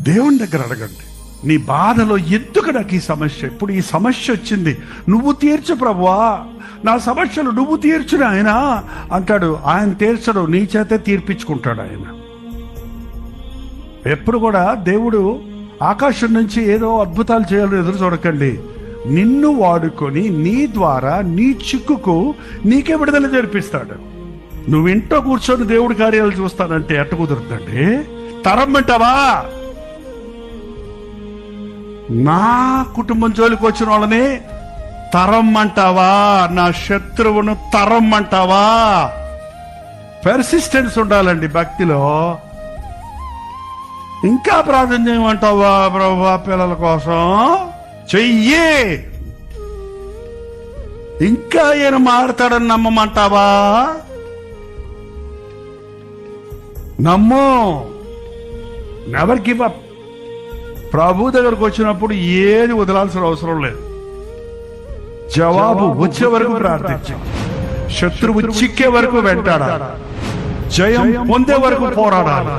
దేవుని దగ్గర అడగండి, నీ బాధలో ఎందుకు నాకు ఈ సమస్య, ఇప్పుడు ఈ సమస్య వచ్చింది, నువ్వు తీర్చు ప్రభువా, నా సమస్యలు నువ్వు తీర్చుని ఆయన అంటాడు. ఆయన తీర్చడు, నీ చేతే తీర్పించుకుంటాడు ఆయన. ఎప్పుడు కూడా దేవుడు ఆకాశం నుంచి ఏదో అద్భుతాలు చేయాలని ఎదురు చూడకండి. నిన్ను వాడుకొని నీ ద్వారా నీ చిక్కుకు నీకే విడుదల జరిపిస్తాడు. నువ్వు ఇంట్లో కూర్చొని దేవుడి కార్యాలు చూస్తానంటే ఎట్ట కుదురుతుందండి? తరం అంటావా? నా కుటుంబం జోలికి వచ్చిన వాళ్ళని తరం అంటావా? నా శత్రువును తరం అంటావా? పెర్సిస్టెన్స్ ఉండాలండి భక్తిలో. ఇంకా ప్రార్థన చేయమంటావా ప్రభువా పిల్లల కోసం? చెయ్యి. ఇంకా ఈయన మారుతాడని నమ్మమంటావా? నమ్ము. Never give up. ప్రభు దగ్గరకు వచ్చినప్పుడు ఏది వదలాల్సిన అవసరం లేదు. జవాబు వచ్చే వరకు ప్రార్థించు, శత్రువు చిక్కే వరకు వెంటాడాలి, జయం పొందే వరకు పోరాడాలి.